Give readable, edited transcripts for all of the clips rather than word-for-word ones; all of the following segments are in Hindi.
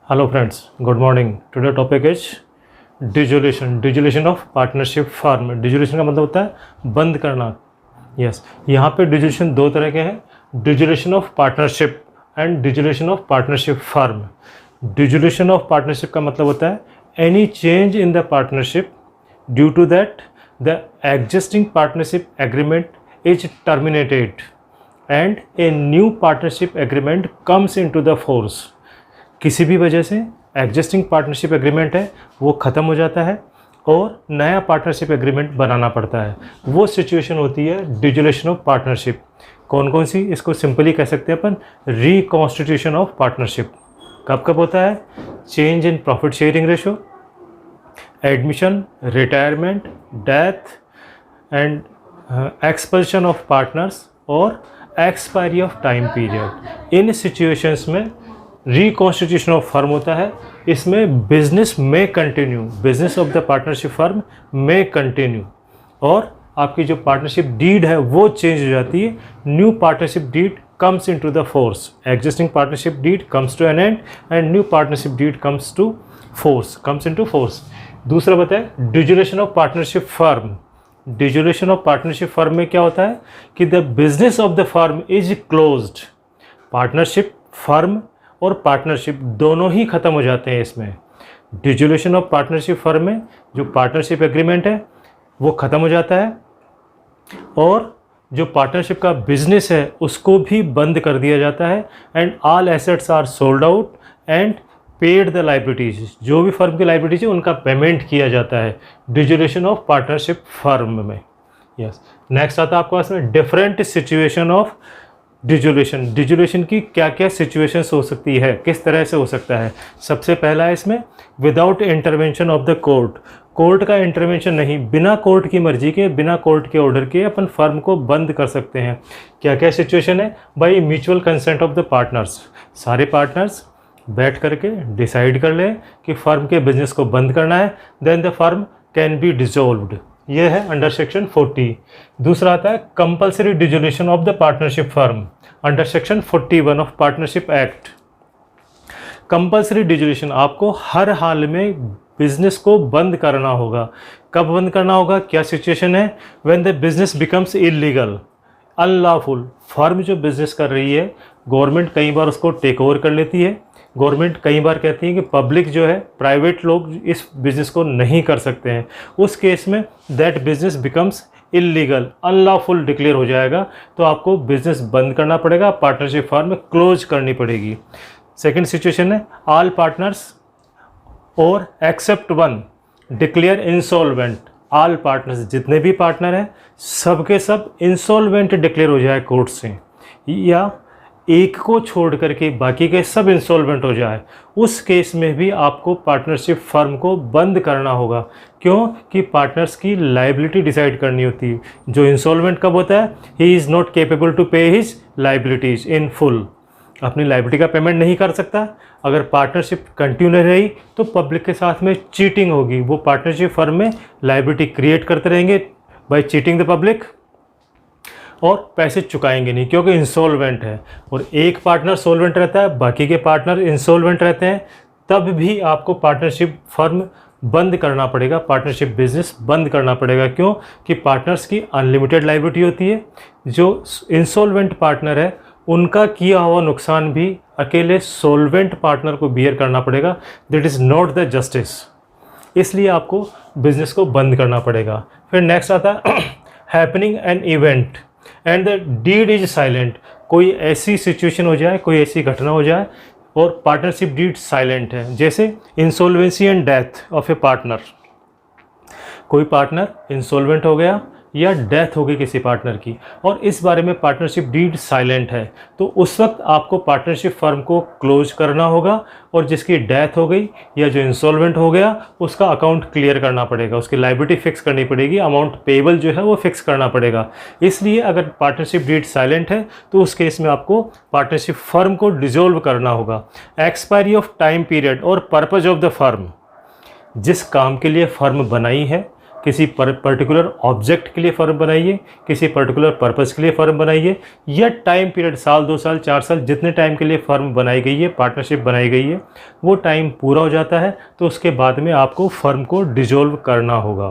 Hello friends, good morning. Today topic is dissolution. Dissolution of partnership firm. Dissolution का मतलब होता है बंद करना. यस, यहाँ पे डिजोल्यूशन दो तरह के हैं, dissolution of partnership and dissolution of partnership firm. Dissolution of partnership का मतलब होता है any change in the partnership due to that the existing partnership agreement is terminated and a new partnership agreement comes into the force. किसी भी वजह से एग्जिस्टिंग पार्टनरशिप एग्रीमेंट है वो ख़त्म हो जाता है और नया पार्टनरशिप एग्रीमेंट बनाना पड़ता है. वो सिचुएशन होती है डिजोल्यूशन ऑफ पार्टनरशिप. कौन कौन सी? इसको सिंपली कह सकते हैं अपन रिकॉन्स्टिट्यूशन ऑफ पार्टनरशिप. कब कब होता है? Change in profit sharing ratio, admission, retirement, death and expulsion of partners और expiry of time period. In situations में रिकॉन्स्टिट्यूशन ऑफ फर्म होता है. इसमें बिजनेस में continue, business of the partnership firm में कंटिन्यू और आपकी जो पार्टनरशिप डीड है वो चेंज हो जाती है. New partnership deed comes into the force. Existing partnership deed comes to an end and new partnership deed comes into force. दूसरा बताए dissolution of partnership firm. Dissolution of partnership firm में क्या होता है कि the business of the firm is closed. Partnership firm और पार्टनरशिप दोनों ही ख़त्म हो जाते हैं इसमें. डिजोल्यूशन ऑफ पार्टनरशिप फर्म में जो पार्टनरशिप एग्रीमेंट है वो ख़त्म हो जाता है और जो पार्टनरशिप का बिजनेस है उसको भी बंद कर दिया जाता है. And all assets are sold out and paid the liabilities. जो भी फर्म की लाइबिलिटीज है उनका पेमेंट किया जाता है डिजोल्यूशन ऑफ पार्टनरशिप फर्म में. यस, नेक्स्ट आता है आपको इसमें different situation of dissolution. Dissolution की क्या क्या सिचुएशंस हो सकती है, किस तरह से हो सकता है. सबसे पहला है इसमें without intervention of the court. Court का इंटरवेंशन नहीं, बिना कोर्ट की मर्जी के, बिना कोर्ट के ऑर्डर के अपन फर्म को बंद कर सकते हैं. क्या क्या सिचुएशन है? By mutual consent of the partners. सारे पार्टनर्स बैठ करके डिसाइड कर लें कि फर्म के बिजनेस को बंद करना है, then the firm can be dissolved. ये है अंडर सेक्शन 40. दूसरा आता है compulsory dissolution of the partnership firm under section 41 of partnership act. Compulsory dissolution, आपको हर हाल में बिजनेस को बंद करना होगा. कब बंद करना होगा? क्या सिचुएशन है? When the business becomes illegal, unlawful. Firm जो बिजनेस कर रही है गवर्नमेंट कई बार उसको टेक ओवर कर लेती है. गवर्नमेंट कई बार कहती है कि पब्लिक जो है, प्राइवेट लोग इस बिज़नेस को नहीं कर सकते हैं. उस केस में that business becomes illegal, unlawful declare हो जाएगा, तो आपको बिजनेस बंद करना पड़ेगा, पार्टनरशिप फर्म क्लोज करनी पड़ेगी. सेकंड सिचुएशन है ऑल पार्टनर्स और except one declare insolvent. All partners, जितने भी पार्टनर हैं सबके सब इंसॉल्वेंट डिक्लेयर हो जाए कोर्ट से, या एक को छोड़ करके बाकी के सब इंसॉल्वेंट हो जाए. उस केस में भी आपको पार्टनरशिप फर्म को बंद करना होगा. क्यों? कि पार्टनर्स की लाइबिलिटी डिसाइड करनी होती है. जो इंसॉल्वेंट कब होता है? He is not capable to pay his liabilities in full. अपनी लाइबिलिटी का पेमेंट नहीं कर सकता. अगर पार्टनरशिप कंटिन्यू रही तो पब्लिक के साथ में चीटिंग होगी. वो पार्टनरशिप फर्म में लाइबिलिटी क्रिएट करते रहेंगे बाय चीटिंग द पब्लिक और पैसे चुकाएंगे नहीं क्योंकि इंसॉल्वेंट है. और एक पार्टनर सोल्वेंट रहता है, बाकी के पार्टनर इंसॉल्वेंट रहते हैं, तब भी आपको पार्टनरशिप फर्म बंद करना पड़ेगा, पार्टनरशिप बिजनेस बंद करना पड़ेगा. क्यों? कि पार्टनर्स की अनलिमिटेड लायबिलिटी होती है. जो इंसॉल्वेंट पार्टनर है उनका किया हुआ नुकसान भी अकेले सोल्वेंट पार्टनर को बियर करना पड़ेगा. That is not the justice. इसलिए आपको बिजनेस को बंद करना पड़ेगा. फिर नेक्स्ट आता है happening an event and the deed is silent. कोई ऐसी सिचुएशन हो जाए, कोई ऐसी घटना हो जाए और पार्टनरशिप डीड साइलेंट है, जैसे insolvency and death of A partner. कोई पार्टनर इंसॉल्वेंट हो गया या डेथ हो गई किसी पार्टनर की और इस बारे में पार्टनरशिप डीड साइलेंट है, तो उस वक्त आपको पार्टनरशिप फर्म को क्लोज करना होगा और जिसकी डेथ हो गई या जो इंसॉल्वेंट हो गया उसका अकाउंट क्लियर करना पड़ेगा, उसकी लायबिलिटी फिक्स करनी पड़ेगी, अमाउंट पेबल जो है वो फिक्स करना पड़ेगा. इसलिए अगर पार्टनरशिप डीड साइलेंट है तो उस केस में आपको पार्टनरशिप फर्म को डिसॉल्व करना होगा. एक्सपायरी ऑफ टाइम पीरियड और पर्पज ऑफ द फर्म. जिस काम के लिए फर्म बनाई है, किसी पर्टिकुलर ऑब्जेक्ट के लिए फर्म बनाइए, किसी पर्टिकुलर पर्पस के लिए फर्म बनाइए, या टाइम पीरियड साल 2 साल 4 साल जितने टाइम के लिए फर्म बनाई गई है, पार्टनरशिप बनाई गई है, वो टाइम पूरा हो जाता है तो उसके बाद में आपको फर्म को डिसॉल्व करना होगा।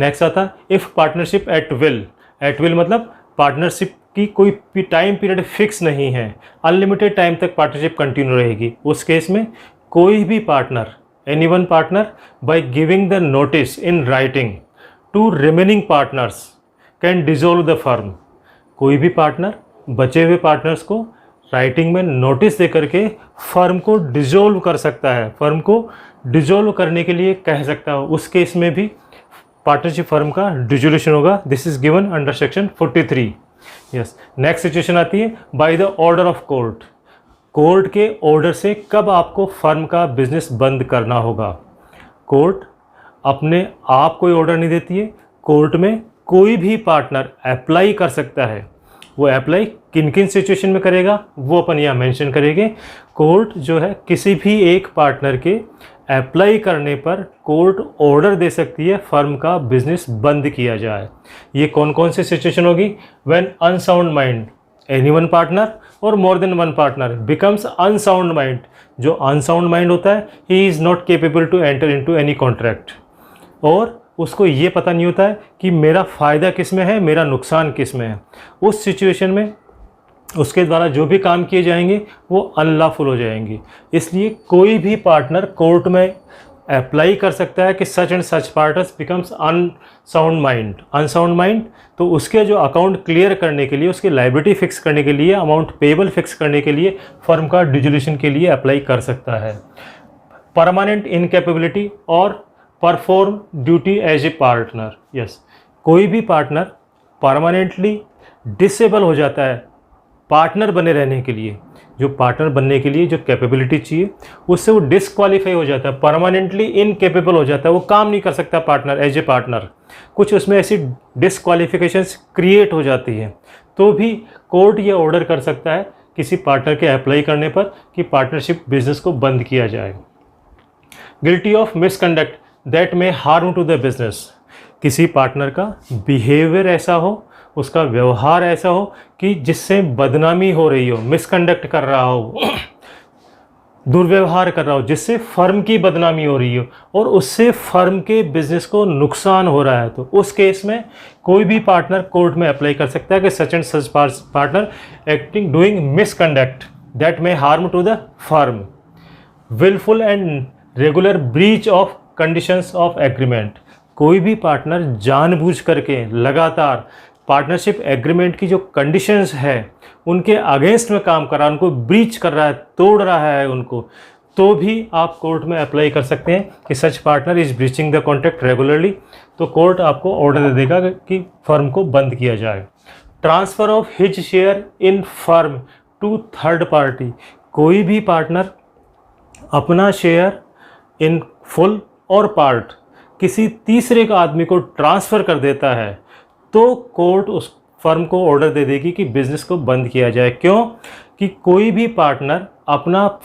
नेक्स्ट आता है इफ़ पार्टनरशिप एट विल मतलब पार्टनरशिप की कोई टाइम पीरियड फिक्स नहीं है, अनलिमिटेड टाइम तक पार्टनरशिप कंटिन्यू रहेगी। उस केस में कोई भी partner, any one partner by giving the notice in writing to remaining partners can dissolve the firm. कोई भी पार्टनर बचे हुए पार्टनर्स को राइटिंग में नोटिस दे करके फर्म को डिसॉल्व कर सकता है, फर्म को डिसॉल्व करने के लिए कह सकता है। उस केस में भी पार्टनरशिप फर्म का डिसोल्यूशन होगा। This is given under section 43। Yes, next situation आती है by the order of court. Court के ऑर्डर से कब आपको फर्म का बिजनेस बंद करना होगा। कोर्ट अपने आप कोई ऑर्डर नहीं देती है, कोर्ट में कोई भी पार्टनर अप्लाई कर सकता है। वो अप्लाई किन किन सिचुएशन में करेगा वो अपन यहाँ मेंशन करेंगे। कोर्ट जो है किसी भी एक पार्टनर के अप्लाई करने पर कोर्ट ऑर्डर दे सकती है फर्म का बिजनेस बंद किया जाए। ये कौन कौन सी सिचुएशन होगी। When unsound mind, any one partner और more than one partner becomes unsound mind. जो अनसाउंड माइंड होता है he is not capable to enter into any contract, और उसको ये पता नहीं होता है कि मेरा फ़ायदा किस में है, मेरा नुकसान किस में है। उस सिचुएशन में उसके द्वारा जो भी काम किए जाएंगे वो अनलॉफुल हो जाएंगे। इसलिए कोई भी पार्टनर कोर्ट में अप्लाई कर सकता है कि such and such partners becomes unsound mind. Unsound mind तो उसके जो अकाउंट क्लियर करने के लिए, उसकी लायबिलिटी फिक्स करने के लिए, अमाउंट पेबल फिक्स करने के लिए फर्म का डिसोल्यूशन के लिए अप्लाई कर सकता है। परमानेंट इनकैपेबिलिटी और perform duty as a partner. Yes, कोई भी पार्टनर परमानेंटली डिसेबल हो जाता है पार्टनर बने रहने के लिए। जो पार्टनर बनने के लिए जो कैपेबिलिटी चाहिए उससे वो डिसक्वालीफाई हो जाता है, परमानेंटली इनकेपेबल हो जाता है, वो काम नहीं कर सकता पार्टनर एज ए पार्टनर। कुछ उसमें ऐसी डिसक्वालिफिकेशंस क्रिएट हो जाती हैं, तो भी कोर्ट ये ऑर्डर कर सकता है किसी पार्टनर के अप्लाई करने पर कि पार्टनरशिप बिजनेस को बंद किया जाए। Guilty of misconduct that may harm to the business. किसी पार्टनर का बिहेवियर ऐसा हो, उसका व्यवहार ऐसा हो कि जिससे बदनामी हो रही हो, मिसकंडक्ट कर रहा हो, दुर्व्यवहार कर रहा हो, जिससे फर्म की बदनामी हो रही हो और उससे फर्म के बिजनेस को नुकसान हो रहा है, तो उस केस में कोई भी पार्टनर कोर्ट में अप्लाई कर सकता है कि such and such partner acting doing misconduct that may harm to the firm. Wilful and regular breach of conditions of agreement. कोई भी पार्टनर जानबूझ करके लगातार पार्टनरशिप एग्रीमेंट की जो कंडीशंस है उनके अगेंस्ट में काम कर रहा है, उनको ब्रीच कर रहा है, तोड़ रहा है उनको, तो भी आप कोर्ट में अप्लाई कर सकते हैं कि such partner is breaching the contract regularly, तो कोर्ट आपको ऑर्डर दे देगा कि फर्म को बंद किया जाए। Transfer of his share in firm to third party. कोई भी पार्टनर अपना शेयर इन फुल और पार्ट किसी तीसरे का आदमी को ट्रांसफ़र कर देता है तो कोर्ट उस फर्म को ऑर्डर दे देगी कि बिज़नेस को बंद किया जाए। क्यों? कि कोई भी पार्टनर अपना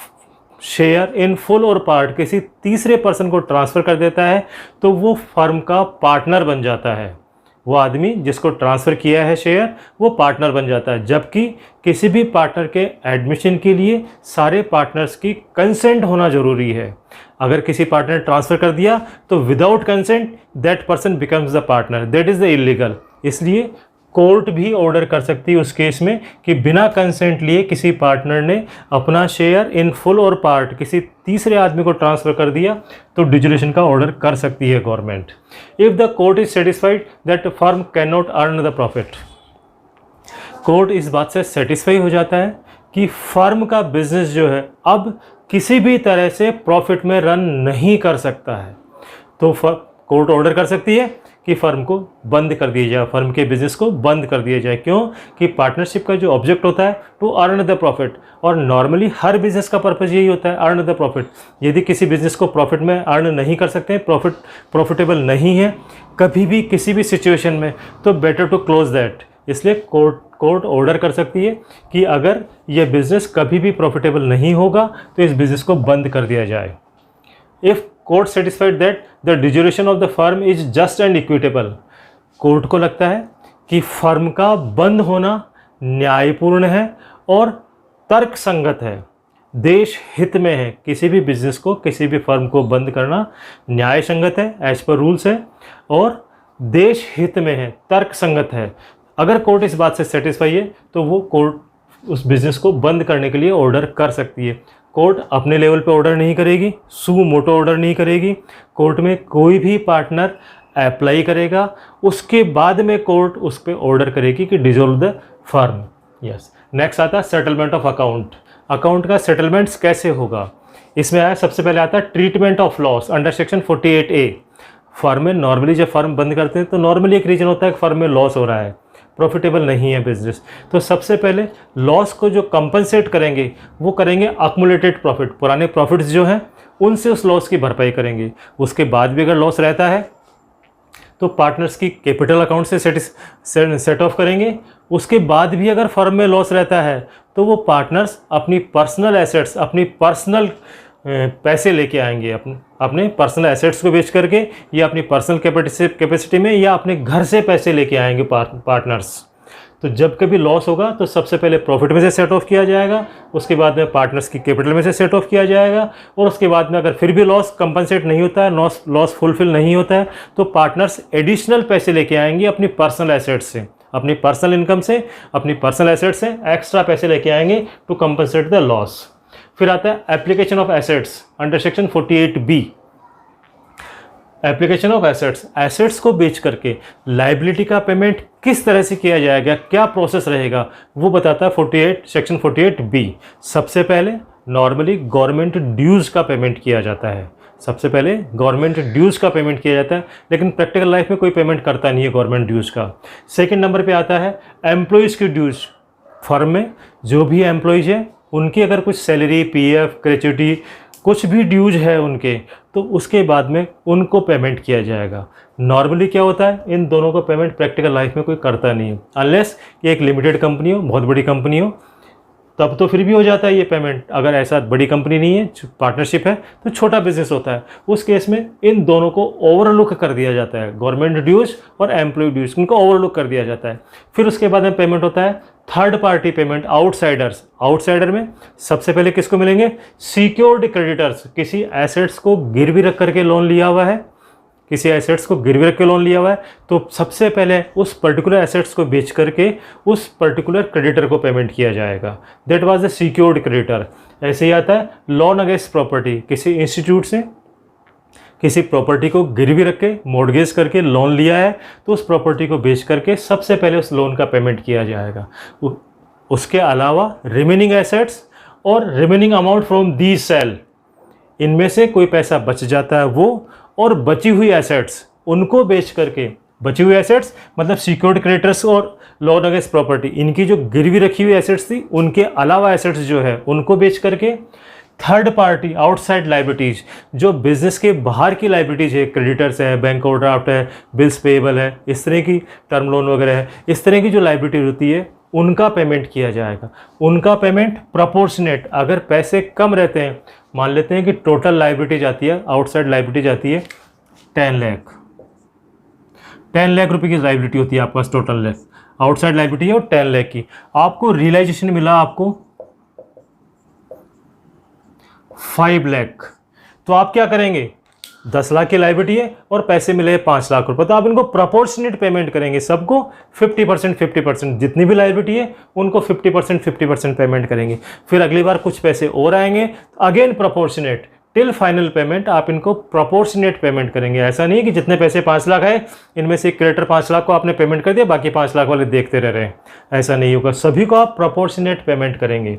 शेयर इन फुल और पार्ट किसी तीसरे पर्सन को ट्रांसफ़र कर देता है तो वो फर्म का पार्टनर बन जाता है। वो आदमी जिसको ट्रांसफ़र किया है शेयर वो पार्टनर बन जाता है, जबकि किसी भी पार्टनर के एडमिशन के लिए सारे पार्टनर्स की कंसेंट होना ज़रूरी है। अगर किसी पार्टनर ट्रांसफ़र कर दिया तो without consent that person becomes the partner, that is the illegal. इसलिए कोर्ट भी ऑर्डर कर सकती है उस केस में कि बिना कंसेंट लिए किसी पार्टनर ने अपना शेयर इन फुल और पार्ट किसी तीसरे आदमी को ट्रांसफ़र कर दिया तो डिसोल्यूशन का ऑर्डर कर सकती है government. If the court is satisfied that firm can not earn the profit. Court इस बात से सेटिस्फाई हो जाता है कि फर्म का बिजनेस जो है अब किसी भी तरह से प्रॉफिट में रन नहीं कर सकता है, तो कोर्ट ऑर्डर कर सकती है कि फर्म को बंद कर दिया जाए, फर्म के बिजनेस को बंद कर दिया जाए। क्यों? कि पार्टनरशिप का जो ऑब्जेक्ट होता है टू अर्न द प्रॉफिट, और नॉर्मली हर बिजनेस का पर्पस यही होता है, अर्न द प्रॉफिट। यदि किसी बिजनेस को प्रॉफिट में अर्न नहीं कर सकते, प्रॉफिटेबल नहीं है कभी भी किसी भी सिचुएशन में, तो बेटर टू क्लोज दैट। इसलिए कोर्ट ऑर्डर कर सकती है कि अगर यह बिज़नेस कभी भी प्रॉफिटेबल नहीं होगा तो इस बिज़नेस को बंद कर दिया जाए। If court satisfied that the dissolution of the firm is just and equitable. Court को लगता है कि फर्म का बंद होना न्यायपूर्ण है और तर्क संगत है, देश हित में है। किसी भी बिजनेस को, किसी भी फर्म को बंद करना न्याय संगत है, एज पर रूल्स है, और देश हित में है, तर्क संगत है। अगर कोर्ट इस बात से सेटिस्फाई है तो वो कोर्ट उस बिजनेस को बंद करने के लिए ऑर्डर कर सकती है। कोर्ट अपने लेवल पे ऑर्डर नहीं करेगी, सू मोटो ऑर्डर नहीं करेगी। कोर्ट में कोई भी पार्टनर अप्लाई करेगा, उसके बाद में कोर्ट उस पर ऑर्डर करेगी कि dissolve the firm. Yes, next आता है सेटलमेंट ऑफ अकाउंट। अकाउंट का सेटलमेंट्स कैसे होगा, इसमें आया सबसे पहले आता है treatment of loss under section 48A। Firm में नॉर्मली जब फर्म बंद करते हैं तो नॉर्मली एक रीजन होता है कि फर्म में लॉस हो रहा है, प्रॉफिटेबल नहीं है बिजनेस। तो सबसे पहले लॉस को जो कंपनसेट करेंगे वो करेंगे अक्मुलेटेड प्रॉफिट, पुराने प्रॉफिट्स जो हैं उनसे उस लॉस की भरपाई करेंगे। उसके बाद भी अगर लॉस रहता है तो पार्टनर्स की कैपिटल अकाउंट से सेट ऑफ करेंगे। उसके बाद भी अगर फर्म में लॉस रहता है तो वो पार्टनर्स अपनी पर्सनल एसेट्स, अपनी पर्सनल पैसे लेके आएंगे, अपने पर्सनल एसेट्स को बेच करके या अपनी पर्सनल कैपेसिटी में या अपने घर से पैसे लेके आएंगे पार्टनर्स। तो जब कभी लॉस होगा तो सबसे पहले प्रॉफिट में से सेट ऑफ किया जाएगा, उसके बाद में पार्टनर्स की कैपिटल में से सेट ऑफ किया जाएगा, और उसके बाद में अगर फिर भी लॉस कंपनसेट नहीं होता है, लॉस फुलफिल नहीं होता है, तो पार्टनर्स एडिशनल पैसे लेके आएंगे अपनी पर्सनल एसेट्स से, अपनी पर्सनल इनकम से, अपनी पर्सनल एसेट्स से एक्स्ट्रा पैसे लेके आएंगे टू कंपनसेट द लॉस। फिर आता है application of assets under section 48B। Application of assets, assets को बेच करके लाइबिलिटी का पेमेंट किस तरह से किया जाएगा, क्या प्रोसेस रहेगा, वो बताता है सेक्शन 48B। सबसे पहले नॉर्मली गवर्नमेंट ड्यूज़ का पेमेंट किया जाता है, सबसे पहले गवर्नमेंट ड्यूज़ का पेमेंट किया जाता है, लेकिन प्रैक्टिकल लाइफ में कोई पेमेंट करता नहीं है गवर्नमेंट ड्यूज़ का। सेकेंड नंबर पे आता है एम्प्लॉयज़ की ड्यूज़। फर्म में जो भी एम्प्लॉयज़ हैं उनकी अगर कुछ सैलरी, पीएफ, ग्रेच्युटी, कुछ भी ड्यूज है उनके, तो उसके बाद में उनको पेमेंट किया जाएगा। नॉर्मली क्या होता है, इन दोनों को पेमेंट प्रैक्टिकल लाइफ में कोई करता नहीं है, अनलेस कि एक लिमिटेड कंपनी हो, बहुत बड़ी कंपनी हो, तब तो फिर भी हो जाता है ये पेमेंट। अगर ऐसा बड़ी कंपनी नहीं है, पार्टनरशिप है, तो छोटा बिजनेस होता है, उस केस में इन दोनों को ओवरलुक कर दिया जाता है, गवर्नमेंट ड्यूज और एम्प्लॉय ड्यूज, इनको ओवरलुक कर दिया जाता है। फिर उसके बाद में पेमेंट होता है third party payment, outsiders. Outsider में सबसे पहले किसको मिलेंगे, सिक्योर्ड क्रेडिटर्स। किसी एसेट्स को गिरवी रख करके लोन लिया हुआ है, किसी एसेट्स को गिरवी रख के लोन लिया हुआ है, तो सबसे पहले उस पर्टिकुलर एसेट्स को बेच करके उस पर्टिकुलर क्रेडिटर को पेमेंट किया जाएगा। That was the secured creditor. ऐसे ही आता है लोन अगेंस्ट प्रॉपर्टी। किसी इंस्टीट्यूट से किसी प्रॉपर्टी को गिरवी रख के मॉर्गेज करके लोन लिया है, तो उस प्रॉपर्टी को बेच करके सबसे पहले उस लोन का पेमेंट किया जाएगा। उसके अलावा रिमेनिंग एसेट्स और remaining amount from the sale, इनमें से कोई पैसा बच जाता है वो, और बची हुई एसेट्स उनको बेच करके, बची हुई एसेट्स मतलब सिक्योर्ड क्रेडिटर्स और लोन अगेंस्ट प्रॉपर्टी, इनकी जो गिरवी रखी हुई एसेट्स थी उनके अलावा एसेट्स जो है उनको बेच करके थर्ड पार्टी आउटसाइड लाइबिलिटीज, जो बिजनेस के बाहर की लाइबिलिटीज है, क्रेडिटर्स है, बैंक ओवरड्राफ्ट है, बिल्स पेएबल है, इस तरह की टर्म लोन वगैरह है, इस तरह की जो लाइबिलिटी होती है उनका पेमेंट किया जाएगा। उनका पेमेंट प्रोपोर्शनेट, अगर पैसे कम रहते हैं, मान लेते हैं कि टोटल लाइबिलिटी जाती है, आउटसाइड लाइबिलिटी जाती है 10 लाख, 10 लाख रुपए की लाइबिलिटी होती है आपके पास, टोटल आउटसाइड लाइबिलिटी है और 10 लाख की, आपको रियलाइजेशन मिला आपको 5 लाख, तो आप क्या करेंगे, 10 लाख की लाइबिलिटी है और पैसे मिले 5 लाख रुपए, तो आप इनको प्रोपोर्शनेट पेमेंट करेंगे, सबको 50% 50%, जितनी भी लाइबिलिटी है उनको 50% पेमेंट करेंगे। फिर अगली बार कुछ पैसे और आएंगे, again proportionate, till final payment आप इनको प्रोपोर्शनेट पेमेंट करेंगे। ऐसा नहीं है कि जितने पैसे 5 लाख आए, इनमें से क्रेडिटर 5 लाख को आपने पेमेंट कर दिया, बाकी 5 लाख वाले देखते रह रहे हैं, ऐसा नहीं होगा, सभी को आप प्रोपोर्शनेट पेमेंट करेंगे।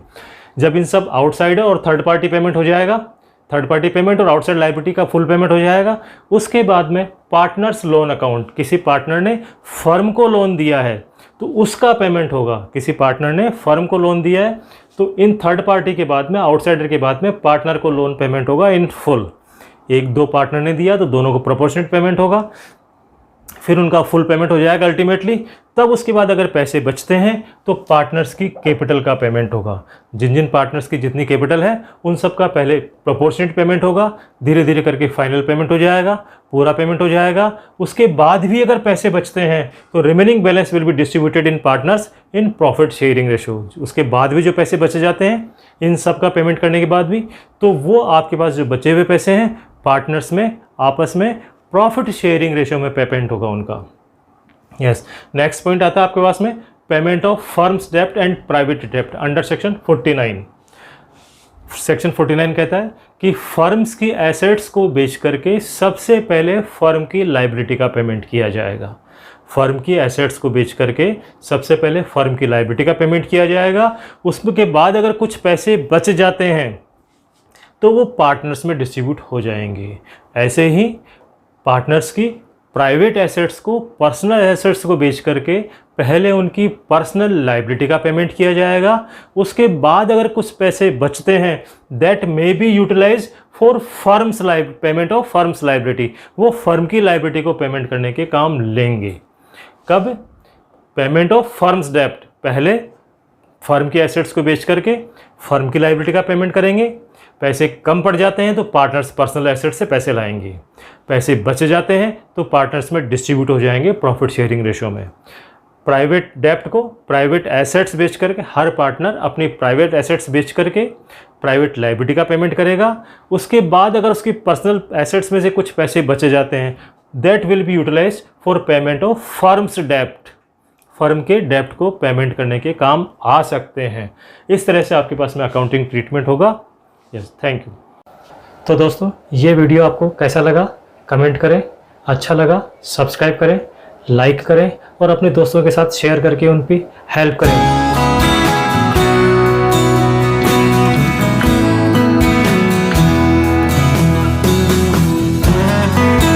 जब इन सब आउटसाइड और थर्ड पार्टी पेमेंट हो जाएगा, थर्ड पार्टी पेमेंट और आउटसाइड लायबिलिटी का फुल पेमेंट हो जाएगा, उसके बाद में पार्टनर्स लोन अकाउंट, किसी पार्टनर ने फर्म को लोन दिया है तो उसका पेमेंट होगा। किसी पार्टनर ने फर्म को लोन दिया है तो इन थर्ड पार्टी के बाद में, आउटसाइडर के बाद में पार्टनर को लोन पेमेंट होगा इन फुल। 1-2 पार्टनर ने दिया तो दोनों को प्रोपोर्शनेट पेमेंट होगा, फिर उनका फुल पेमेंट हो जाएगा अल्टीमेटली। तब उसके बाद अगर पैसे बचते हैं तो पार्टनर्स की कैपिटल का पेमेंट होगा। जिन जिन पार्टनर्स की जितनी कैपिटल है उन सब का पहले प्रोपोर्शनेट पेमेंट होगा, धीरे धीरे करके फाइनल पेमेंट हो जाएगा, पूरा पेमेंट हो जाएगा। उसके बाद भी अगर पैसे बचते हैं तो remaining balance will be distributed in partners in profit sharing ratio. उसके बाद भी जो पैसे बचे जाते हैं इन सब का पेमेंट करने के बाद भी, तो वो आपके पास जो बचे हुए पैसे हैं पार्टनर्स में आपस में प्रॉफिट शेयरिंग रेशो में पेमेंट होगा उनका। यस, नेक्स्ट पॉइंट आता है आपके पास में payment of firms dept and private dept under section 49। Section 49 कहता है कि फर्म्स की एसेट्स को बेच करके सबसे पहले फर्म की लायबिलिटी का पेमेंट किया जाएगा। फर्म की एसेट्स को बेच करके सबसे पहले फर्म की लायबिलिटी का पेमेंट किया जाएगा। उसके बाद अगर कुछ पैसे बच जाते हैं तो वो पार्टनर्स में डिस्ट्रीब्यूट हो जाएंगे। ऐसे ही पार्टनर्स की प्राइवेट एसेट्स को पर्सनल एसेट्स को बेच करके पहले उनकी पर्सनल लायबिलिटी का पेमेंट किया जाएगा। उसके बाद अगर कुछ पैसे बचते हैं that may be utilize for firms payment of firms liability, वो फर्म की लायबिलिटी को पेमेंट करने के काम लेंगे। कब? पेमेंट ऑफ फर्म्स डेप्ट, पहले फर्म की एसेट्स को बेच करके फर्म की लायबिलिटी का पेमेंट करेंगे। पैसे कम पड़ जाते हैं तो पार्टनर्स पर्सनल एसेट से पैसे लाएंगे। पैसे बच जाते हैं तो पार्टनर्स में डिस्ट्रीब्यूट हो जाएंगे प्रॉफिट शेयरिंग रेशो में। प्राइवेट डेप्ट को प्राइवेट एसेट्स बेच करके हर पार्टनर अपनी प्राइवेट एसेट्स बेच करके प्राइवेट लायबिलिटी का पेमेंट करेगा। उसके बाद अगर उसकी पर्सनल एसेट्स में से कुछ पैसे बचे जाते हैं that will be utilized for payment of firms डेप्ट, फर्म के डेप्ट को पेमेंट करने के काम आ सकते हैं। इस तरह से आपके पास में अकाउंटिंग ट्रीटमेंट होगा। Yes, thank you. तो दोस्तों ये वीडियो आपको कैसा लगा कमेंट करें, अच्छा लगा सब्सक्राइब करें, लाइक करें और अपने दोस्तों के साथ शेयर करके उन पर हेल्प करें।